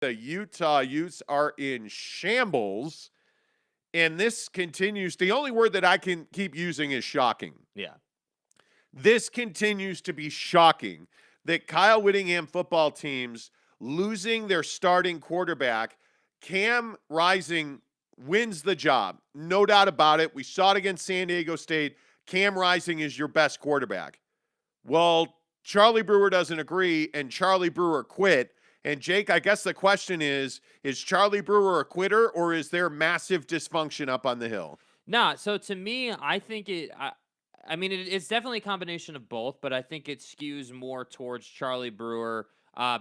The Utah Utes are in shambles, and this continues. The only word that I can keep using is shocking. Yeah. This continues to be shocking that Kyle Whittingham football teams losing their starting quarterback, Cam Rising, wins the job. No doubt about it. We saw it against San Diego State. Cam Rising is your best quarterback. Well, Charlie Brewer doesn't agree, and Charlie Brewer quit. And Jake, I guess the question is Charlie Brewer a quitter, or is there massive dysfunction up on the hill? Nah, so to me, I think I mean, it's definitely a combination of both, but I think it skews more towards Charlie Brewer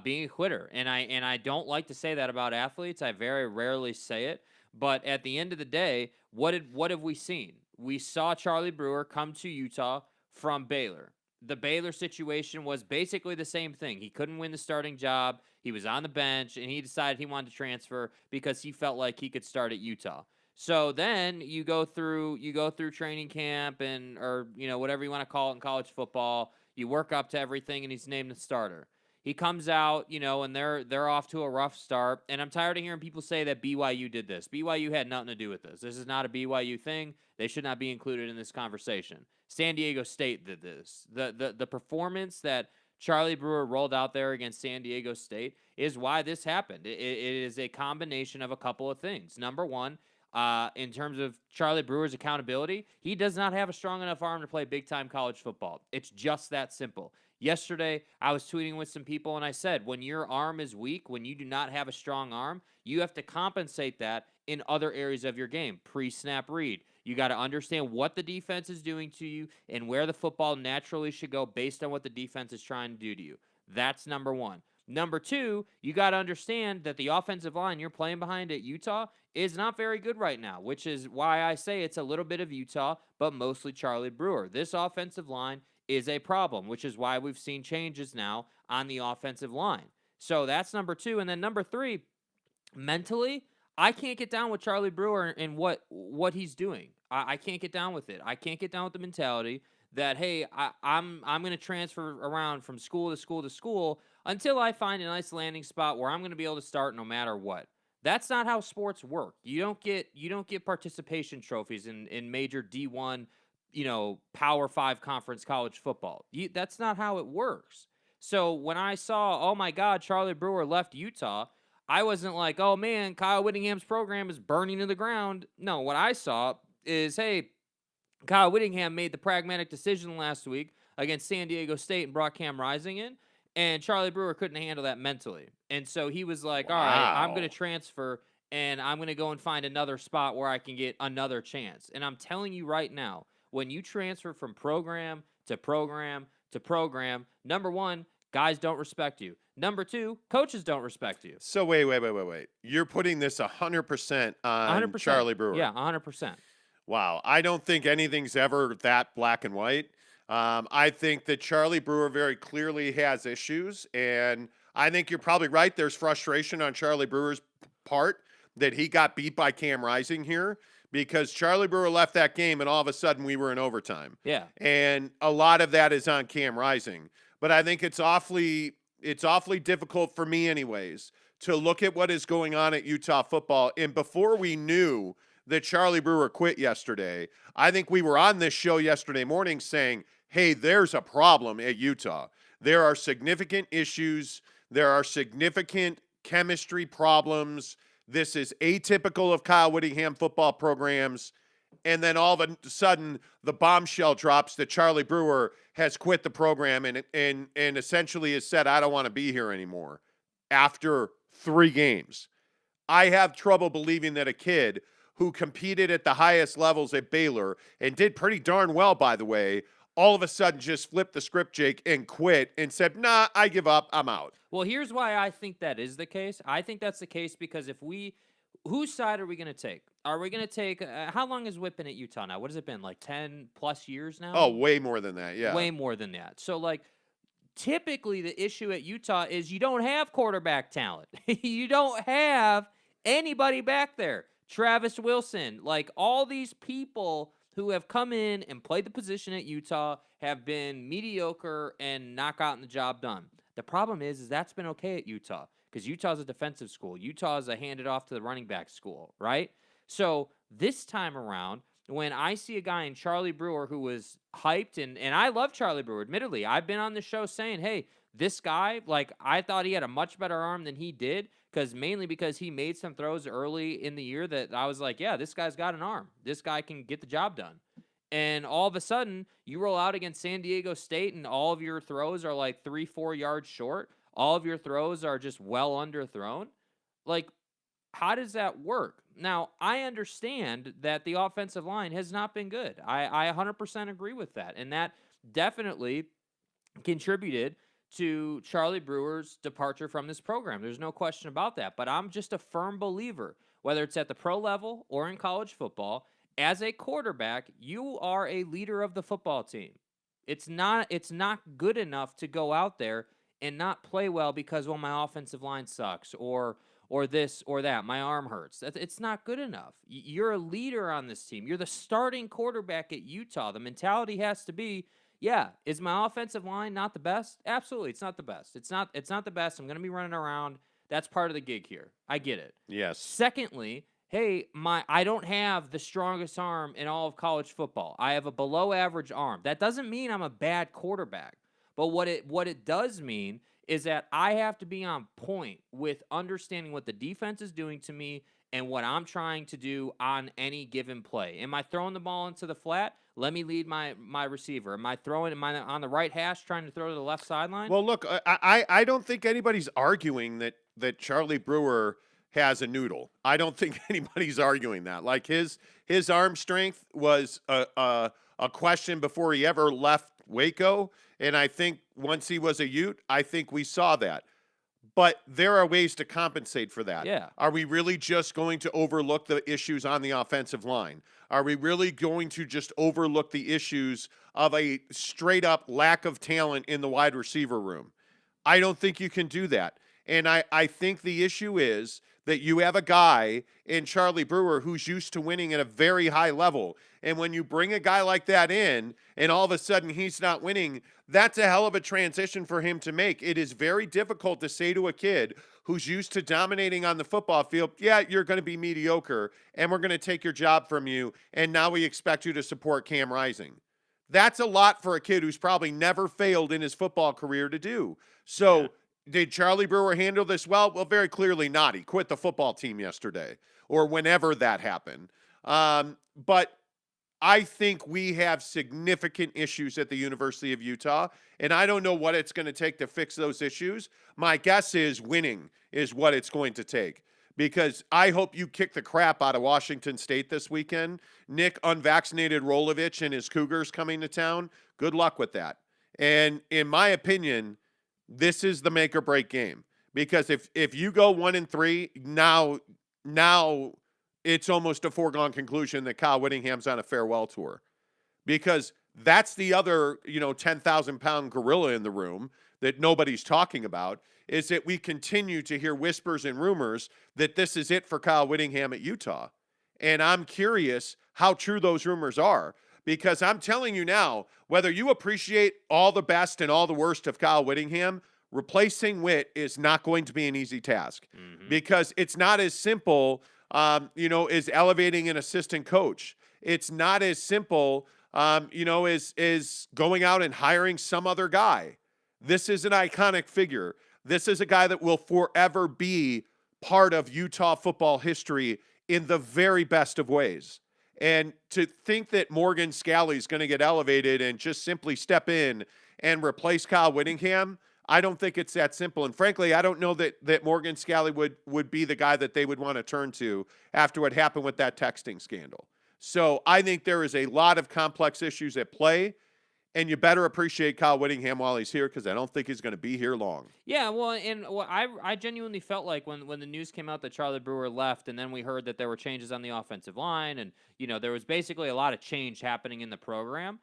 being a quitter. And I don't like to say that about athletes. I very rarely say it. But at the end of the day, what have we seen? We saw Charlie Brewer come to Utah from Baylor. The Baylor situation was basically the same thing. He couldn't win the starting job. He was on the bench, and he decided he wanted to transfer because he felt like he could start at Utah. So then you go through training camp or whatever you want to call it in college football. You work up to everything, and he's named the starter. He comes out, and they're off to a rough start. And I'm tired of hearing people say that BYU did this. BYU had nothing to do with this. This is not a BYU thing. They should not be included in this conversation. San Diego State did this. The performance that Charlie Brewer rolled out there against San Diego State is why this happened. It is a combination of a couple of things. Number one, in terms of Charlie Brewer's accountability, he does not have a strong enough arm to play big-time college football. It's just that simple. Yesterday, I was tweeting with some people, and I said, when your arm is weak, when you do not have a strong arm, you have to compensate that in other areas of your game. Pre-snap read. You got to understand what the defense is doing to you and where the football naturally should go based on what the defense is trying to do to you. That's number one. Number two, you got to understand that the offensive line you're playing behind at Utah is not very good right now, which is why I say it's a little bit of Utah, but mostly Charlie Brewer. This offensive line is a problem, which is why we've seen changes now on the offensive line. So that's number two. And then number three, mentally, I can't get down with Charlie Brewer and what he's doing. I can't get down with it. I can't get down with the mentality that, hey, I'm going to transfer around from school to school to school until I find a nice landing spot where I'm going to be able to start no matter what. That's not how sports work. You don't get participation trophies in major D1, Power 5 conference college football. That's not how it works. So when I saw, oh my God, Charlie Brewer left Utah, I wasn't like, oh man, Kyle Whittingham's program is burning to the ground. No, what I saw is, hey, Kyle Whittingham made the pragmatic decision last week against San Diego State and brought Cam Rising in, and Charlie Brewer couldn't handle that mentally. And so he was like, all right, I'm going to transfer, and I'm going to go and find another spot where I can get another chance. And I'm telling you right now, when you transfer from program to program to program, number one, guys don't respect you. Number two, coaches don't respect you. So wait. You're putting this 100% on 100%. Charlie Brewer. Yeah, 100%. Wow. I don't think anything's ever that black and white. I think that Charlie Brewer very clearly has issues, and I think you're probably right. There's frustration on Charlie Brewer's part that he got beat by Cam Rising here because Charlie Brewer left that game, and all of a sudden we were in overtime. Yeah. And a lot of that is on Cam Rising. But I think it's awfully difficult for me anyways to look at what is going on at Utah football. And before we knew that Charlie Brewer quit yesterday, I think we were on this show yesterday morning saying, hey, there's a problem at Utah. There are significant issues. There are significant chemistry problems. This is atypical of Kyle Whittingham football programs. And then all of a sudden, the bombshell drops that Charlie Brewer has quit the program and essentially has said, I don't want to be here anymore after 3 games. I have trouble believing that a kid who competed at the highest levels at Baylor and did pretty darn well, by the way, all of a sudden just flipped the script, Jake, and quit and said, nah, I give up, I'm out. Well, here's why I think that is the case. I think that's the case because whose side are we going to take? Are we going to take, how long has Whit been at Utah now? What has it been, like 10 plus years now? Oh, way more than that, yeah. Way more than that. So, like, typically the issue at Utah is you don't have quarterback talent. You don't have anybody back there. Travis Wilson, like all these people who have come in and played the position at Utah have been mediocre and not gotten the job done. The problem is that's been okay at Utah because Utah's a defensive school. Utah is a hand it off to the running back school, right? So this time around, when I see a guy in Charlie Brewer who was hyped, and I love Charlie Brewer, admittedly. I've been on the show saying, hey, this guy, like, I thought he had a much better arm than he did, mainly because he made some throws early in the year that I was like, yeah, this guy's got an arm. This guy can get the job done. And all of a sudden, you roll out against San Diego State, and all of your throws are like 3-4 yards short. All of your throws are just well underthrown. Like, how does that work? Now, I understand that the offensive line has not been good. I 100% agree with that. And that definitely contributed to Charlie Brewer's departure from this program. There's no question about that. But I'm just a firm believer, whether it's at the pro level or in college football, as a quarterback, you are a leader of the football team. It's not good enough to go out there and not play well because, well, my offensive line sucks or this or that. My arm hurts. It's not good enough. You're a leader on this team. You're the starting quarterback at Utah. The mentality has to be, yeah, is my offensive line not the best? Absolutely, it's not the best. It's not the best. I'm going to be running around. That's part of the gig here. I get it. Yes. Secondly, hey, I don't have the strongest arm in all of college football. I have a below average arm. That doesn't mean I'm a bad quarterback. But what it does mean is that I have to be on point with understanding what the defense is doing to me and what I'm trying to do on any given play. Am I throwing the ball into the flat? Let me lead my receiver. Am I on the right hash trying to throw to the left sideline? Well, look, I don't think anybody's arguing that Charlie Brewer has a noodle. I don't think anybody's arguing that. Like his arm strength was a question before he ever left Waco, and I think once he was a Ute, I think we saw that. But there are ways to compensate for that. Yeah. Are we really just going to overlook the issues on the offensive line? Are we really going to just overlook the issues of a straight up lack of talent in the wide receiver room? I don't think you can do that. And I think the issue is that you have a guy in Charlie Brewer who's used to winning at a very high level. And when you bring a guy like that in and all of a sudden he's not winning, that's a hell of a transition for him to make. It is very difficult to say to a kid who's used to dominating on the football field, yeah, you're going to be mediocre and we're going to take your job from you. And now we expect you to support Cam Rising. That's a lot for a kid who's probably never failed in his football career to do. So, yeah. Did Charlie Brewer handle this well? Well, very clearly not. He quit the football team yesterday or whenever that happened. But I think we have significant issues at the University of Utah, and I don't know what it's going to take to fix those issues. My guess is winning is what it's going to take, because I hope you kick the crap out of Washington State this weekend. Nick unvaccinated Rolovich and his Cougars coming to town. Good luck with that. And in my opinion, this is the make or break game, because if you go 1-3 now it's almost a foregone conclusion that Kyle Whittingham's on a farewell tour, because that's the other 10,000 pound gorilla in the room that nobody's talking about, is that we continue to hear whispers and rumors that this is it for Kyle Whittingham at Utah. And I'm curious how true those rumors are, because I'm telling you now, whether you appreciate all the best and all the worst of Kyle Whittingham, replacing Whit is not going to be an easy task, because it's not as simple, as elevating an assistant coach. It's not as simple, as going out and hiring some other guy. This is an iconic figure. This is a guy that will forever be part of Utah football history in the very best of ways. And to think that Morgan Scalley is going to get elevated and just simply step in and replace Kyle Whittingham, I don't think it's that simple. And frankly, I don't know that Morgan Scalley would be the guy that they would want to turn to after what happened with that texting scandal. So I think there is a lot of complex issues at play, and you better appreciate Kyle Whittingham while he's here, because I don't think he's going to be here long. Yeah, well, and I genuinely felt like when the news came out that Charlie Brewer left, and then we heard that there were changes on the offensive line, and there was basically a lot of change happening in the program,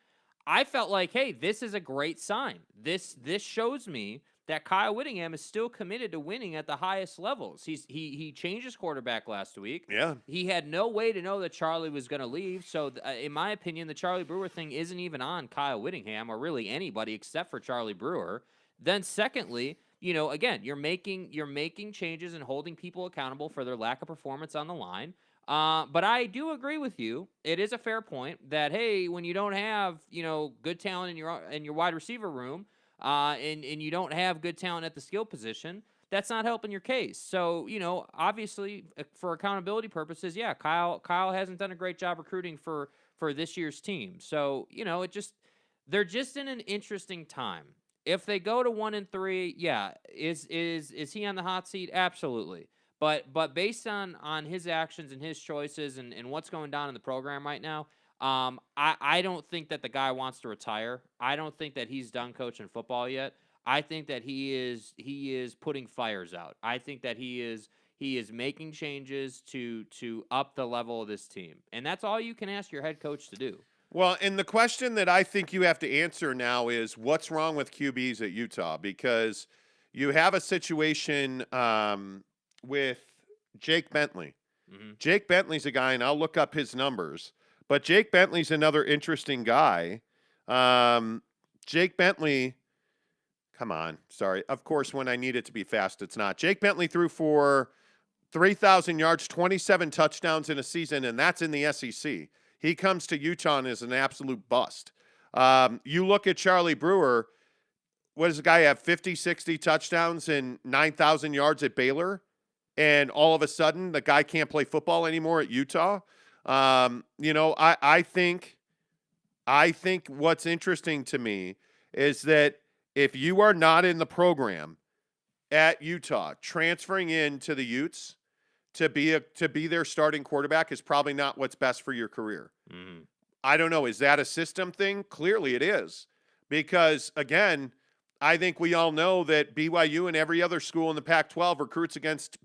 I felt like, hey, this is a great sign. This shows me that Kyle Whittingham is still committed to winning at the highest levels. He changed his quarterback last week. Yeah. He had no way to know that Charlie was going to leave. So, in my opinion, the Charlie Brewer thing isn't even on Kyle Whittingham or really anybody except for Charlie Brewer. Then, secondly, again, you're making changes and holding people accountable for their lack of performance on the line. But I do agree with you. It is a fair point that, hey, when you don't have good talent in your wide receiver room, and you don't have good talent at the skill position, that's not helping your case. So obviously, for accountability purposes, yeah, Kyle hasn't done a great job recruiting for this year's team. So they're just in an interesting time. If they go to 1-3, yeah, is he on the hot seat? Absolutely. But based on his actions and his choices and what's going down in the program right now, I don't think that the guy wants to retire. I don't think that he's done coaching football yet. I think that he is putting fires out. I think that he is making changes to up the level of this team, and that's all you can ask your head coach to do. Well, and the question that I think you have to answer now is what's wrong with QBs at Utah? Because you have a situation with Jake Bentley. Mm-hmm. Jake Bentley's a guy, and I'll look up his numbers, but Jake Bentley's another interesting guy. Jake Bentley, come on, sorry. Of course, when I need it to be fast, it's not. Jake Bentley threw for 3,000 yards, 27 touchdowns in a season, and that's in the SEC. He comes to Utah and is an absolute bust. You look at Charlie Brewer. What does the guy have? 50, 60 touchdowns and 9,000 yards at Baylor? And all of a sudden, the guy can't play football anymore at Utah? I think what's interesting to me is that if you are not in the program at Utah, transferring into the Utes to be their starting quarterback is probably not what's best for your career. Mm-hmm. I don't know. Is that a system thing? Clearly it is. Because, again, I think we all know that BYU and every other school in the Pac-12 recruits against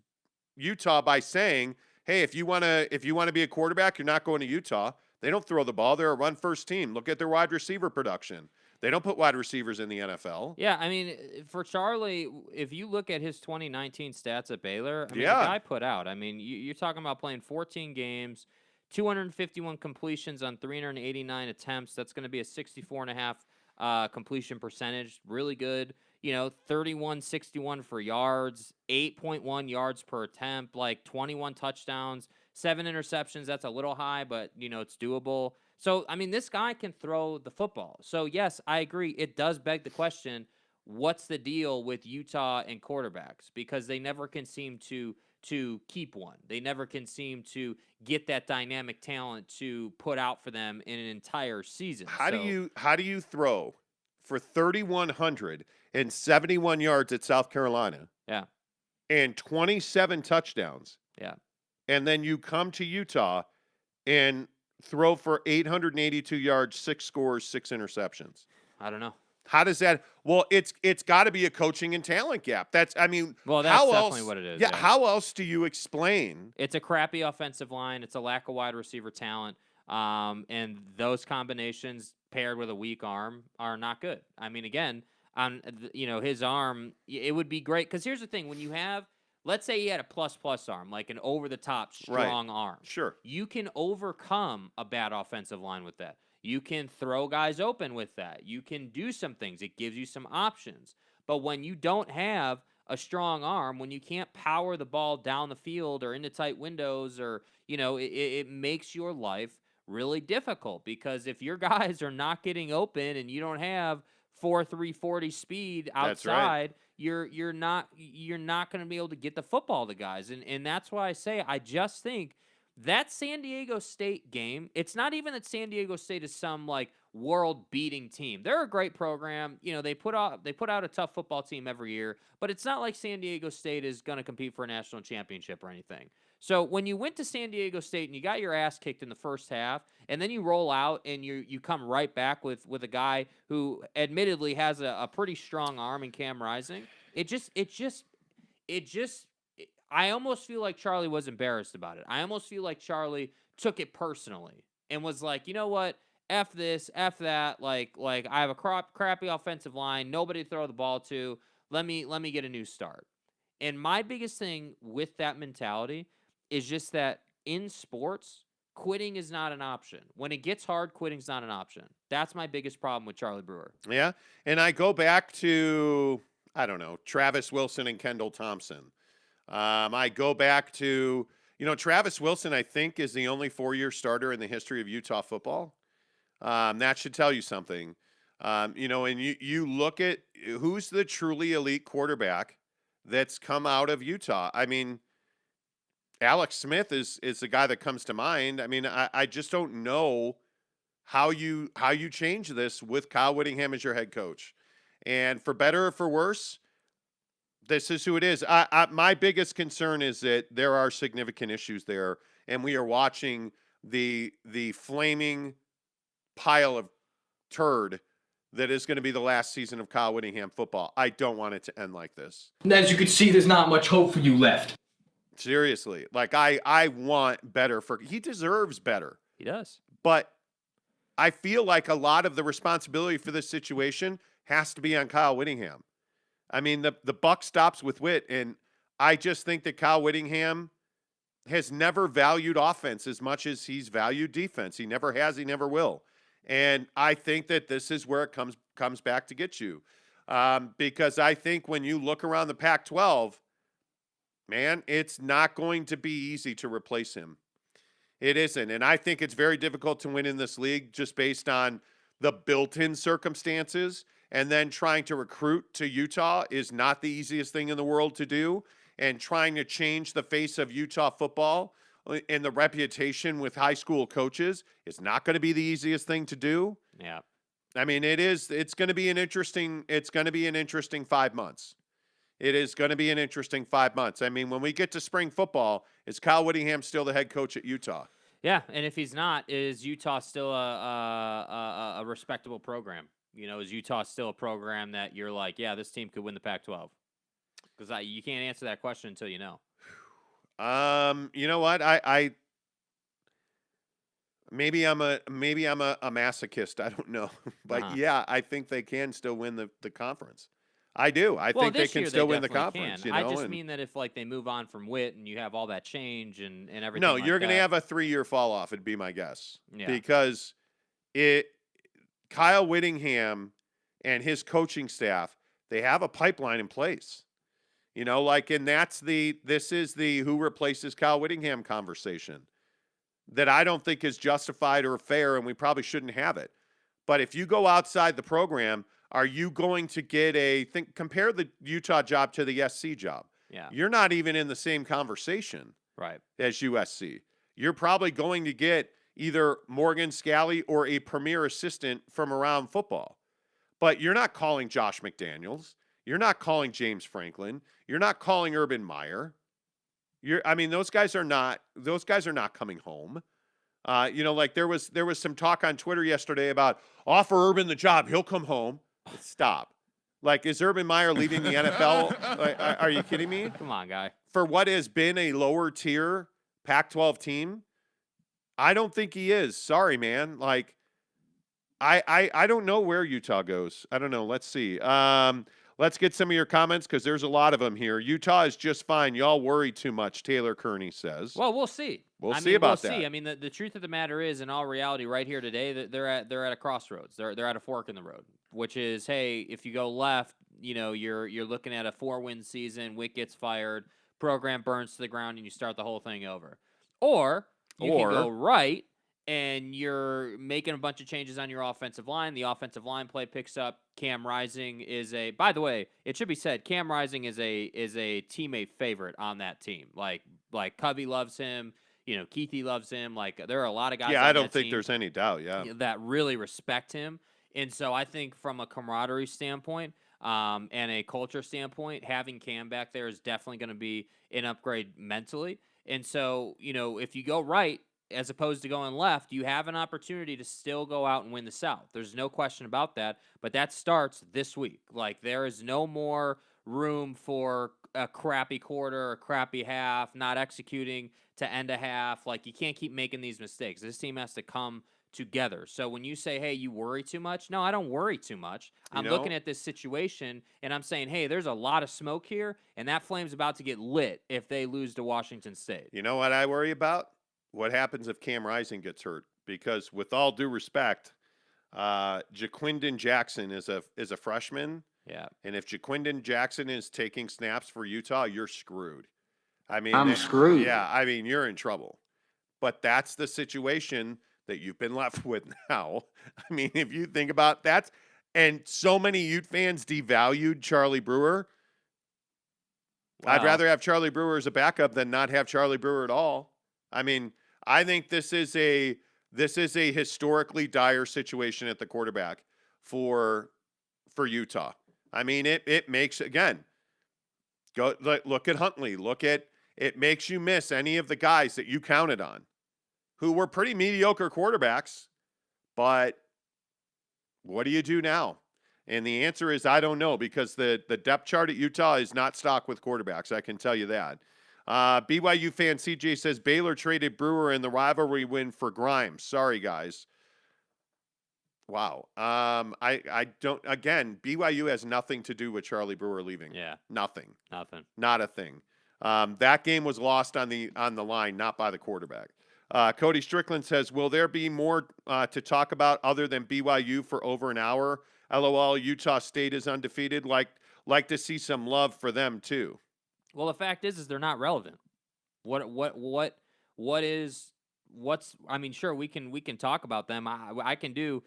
Utah by saying, hey, if you want to be a quarterback, you're not going to Utah. They don't throw the ball. They're a run-first team. Look at their wide receiver production. They don't put wide receivers in the NFL. Yeah, I mean, for Charlie, if you look at his 2019 stats at Baylor, the guy put out. I mean, you're talking about playing 14 games, 251 completions on 389 attempts. That's going to be a 64.5 completion percentage. Really good. 31-61 for yards, 8.1 yards per attempt, like 21 touchdowns, 7 interceptions. That's a little high, but it's doable. So, I mean, this guy can throw the football. So, yes, I agree. It does beg the question, what's the deal with Utah and quarterbacks? Because they never can seem to keep one. They never can seem to get that dynamic talent to put out for them in an entire season. How do you throw for 3,171 yards at South Carolina? Yeah. And 27 touchdowns. Yeah. And then you come to Utah and throw for 882 yards, 6 scores, 6 interceptions. I don't know. How does that? Well, it's got to be a coaching and talent gap. Well, that's definitely what it is. Yeah. How else do you explain? It's a crappy offensive line. It's a lack of wide receiver talent. And those combinations paired with a weak arm are not good. I mean, again, on his arm, it would be great because here's the thing: when you have, let's say he had a plus arm, like an over-the-top strong arm. Sure. You can overcome a bad offensive line with that. You can throw guys open with that. You can do some things. It gives you some options. But when you don't have a strong arm, when you can't power the ball down the field or into tight windows or, it makes your life really difficult because if your guys are not getting open and you don't have 4.340 speed outside, you're not going to be able to get the football to guys. And that's why I say I just think that San Diego State game, it's not even that San Diego State is some like world-beating team. They're a great program. They put out a tough football team every year, but it's not like San Diego State is going to compete for a national championship or anything. So when you went to San Diego State and you got your ass kicked in the first half, and then you roll out and you come right back with a guy who admittedly has a pretty strong arm in Cam Rising, I almost feel like Charlie was embarrassed about it. I almost feel like Charlie took it personally and was like, you know what? F this, F that. Like I have a crappy offensive line. Nobody to throw the ball to. Let me get a new start. And my biggest thing with that mentality is just that in sports, quitting is not an option. When it gets hard, quitting's not an option. That's my biggest problem with Charlie Brewer. Yeah, and I go back to I don't know, Travis Wilson and Kendall Thompson. I go back to, Travis Wilson, I think, is the only 4-year starter in the history of Utah football. That should tell you something. And you look at who's the truly elite quarterback that's come out of Utah. I mean, Alex Smith is the guy that comes to mind. I mean, I just don't know how you change this with Kyle Whittingham as your head coach. And for better or for worse, this is who it is. My biggest concern is that there are significant issues there, and we are watching the flaming pile of turd that is going to be the last season of Kyle Whittingham football. I don't want it to end like this. And as you can see, there's not much hope for you left. Seriously. Like, I want better he deserves better. He does. But I feel like a lot of the responsibility for this situation has to be on Kyle Whittingham. I mean, the buck stops with Whit, and I just think that Kyle Whittingham has never valued offense as much as he's valued defense. He never has, he never will. And I think that this is where it comes back to get you. Because I think when you look around the Pac-12, man, it's not going to be easy to replace him. It isn't. And I think it's very difficult to win in this league just based on the built-in circumstances. And then trying to recruit to Utah is not the easiest thing in the world to do. And trying to change the face of Utah football and the reputation with high school coaches is not going to be the easiest thing to do. Yeah. I mean, it's going to be an interesting 5 months. It is going to be an interesting 5 months. I mean, when we get to spring football, is Kyle Whittingham still the head coach at Utah? Yeah, and if he's not, is Utah still a respectable program? Is Utah still a program that you're like, yeah, this team could win the Pac-12? Because you can't answer that question until you know. You know what? Maybe I'm a masochist. I don't know, but yeah, I think they can still win the conference. I do. I think they can still win the conference. I just mean that if they move on from Whit and you have all that change and everything. No, you're going to have a 3-year fall off. It'd be my guess. Yeah. Because Kyle Whittingham and his coaching staff, they have a pipeline in place. And this is the who replaces Kyle Whittingham conversation that I don't think is justified or fair, and we probably shouldn't have it. But if you go outside the program, are you going to get compare the Utah job to the SC job? Yeah. You're not even in the same conversation right as USC. You're probably going to get either Morgan Scalley or a premier assistant from around football. But you're not calling Josh McDaniels. You're not calling James Franklin. You're not calling Urban Meyer. Those guys are not coming home. There was some talk on Twitter yesterday about offer Urban the job, he'll come home. Stop. Is Urban Meyer leaving the NFL? Are you kidding me? Come on, guy. For what has been a lower tier Pac-12 team, I don't think he is. Sorry, man. I don't know where Utah goes. I don't know. Let's see. Let's get some of your comments because there's a lot of them here. Utah is just fine. Y'all worry too much, Taylor Kearney says. Well, we'll see. We'll see about that. I mean, the truth of the matter is, in all reality, right here today, that they're at a crossroads. They're at a fork in the road, which is, hey, if you go left, you're looking at a 4-win season. Wick gets fired, program burns to the ground, and you start the whole thing over. Or you can go right, and you're making a bunch of changes on your offensive line. The offensive line play picks up. Cam Rising is by the way, it should be said, Cam Rising is a teammate favorite on that team. Like Covey loves him. Keithy loves him. There are a lot of guys. Yeah, on I don't that think team there's any doubt. Yeah, that really respect him. And so I think from a camaraderie standpoint and a culture standpoint, having Cam back there is definitely going to be an upgrade mentally. And so, if you go right, as opposed to going left, you have an opportunity to still go out and win the South. There's no question about that, but that starts this week. There is no more room for a crappy quarter, a crappy half, not executing to end a half. You can't keep making these mistakes. This team has to come together. So when you say, hey, you worry too much, no, I don't worry too much. I'm looking at this situation and I'm saying, hey, there's a lot of smoke here, and that flame's about to get lit if they lose to Washington State. You know what I worry about? What happens if Cam Rising gets hurt? Because with all due respect, Jaquindon Jackson is a freshman Yeah. And if Jaquindon Jackson is taking snaps for Utah, you're screwed. I mean, I'm screwed. Yeah, I mean, you're in trouble. But that's the situation that you've been left with now. I mean, if you think about that, and so many Ute fans devalued Charlie Brewer. I'd rather have Charlie Brewer as a backup than not have Charlie Brewer at all. I mean, I think this is a historically dire situation at the quarterback for Utah. I mean, it makes, again, go look at Huntley. It makes you miss any of the guys that you counted on who were pretty mediocre quarterbacks. But what do you do now? And the answer is I don't know, because the depth chart at Utah is not stocked with quarterbacks. I can tell you that. BYU fan CJ says Baylor traded Brewer in the rivalry win for Grimes. Sorry, guys. Wow. I don't. Again, BYU has nothing to do with Charlie Brewer leaving. Yeah. Nothing. Nothing. Not a thing. That game was lost on the line, not by the quarterback. Cody Strickland says, will there be more to talk about other than BYU for over an hour? LOL, Utah State is undefeated. Like to see some love for them too. Well, the fact is they're not relevant. I mean, sure, we can talk about them. I can do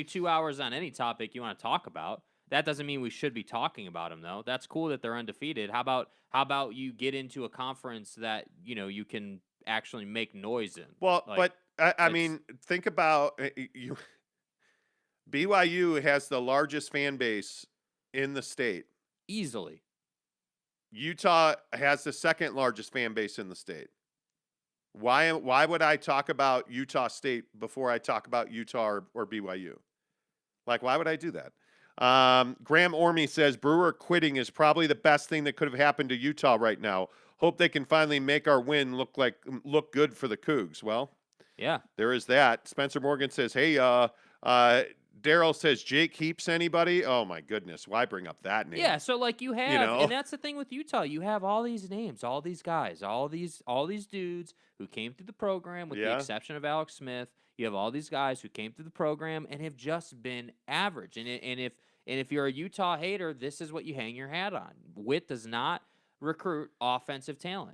2 hours on any topic you want to talk about. That doesn't mean we should be talking about them, though. That's cool that they're undefeated. How about you get into a conference that you can actually make noise in? Well, but I mean, think about you. BYU has the largest fan base in the state. Easily. Utah has the second largest fan base in the state. Why would I talk about Utah State before I talk about Utah or BYU? Like, why would I do that? Graham Orme says Brewer quitting is probably the best thing that could have happened to Utah right now. Hope they can finally make our win look good for the Cougs. Well, yeah, there is that. Spencer Morgan says, hey, Daryl says Jake Heaps anybody? Oh my goodness, why bring up that name? Yeah, so like you have, and that's the thing with Utah. You have all these names, all these guys, all these dudes who came through the program, with the exception of Alex Smith. You have all these guys who came through the program and have just been average. And if you're a Utah hater, this is what you hang your hat on. Witt does not recruit offensive talent.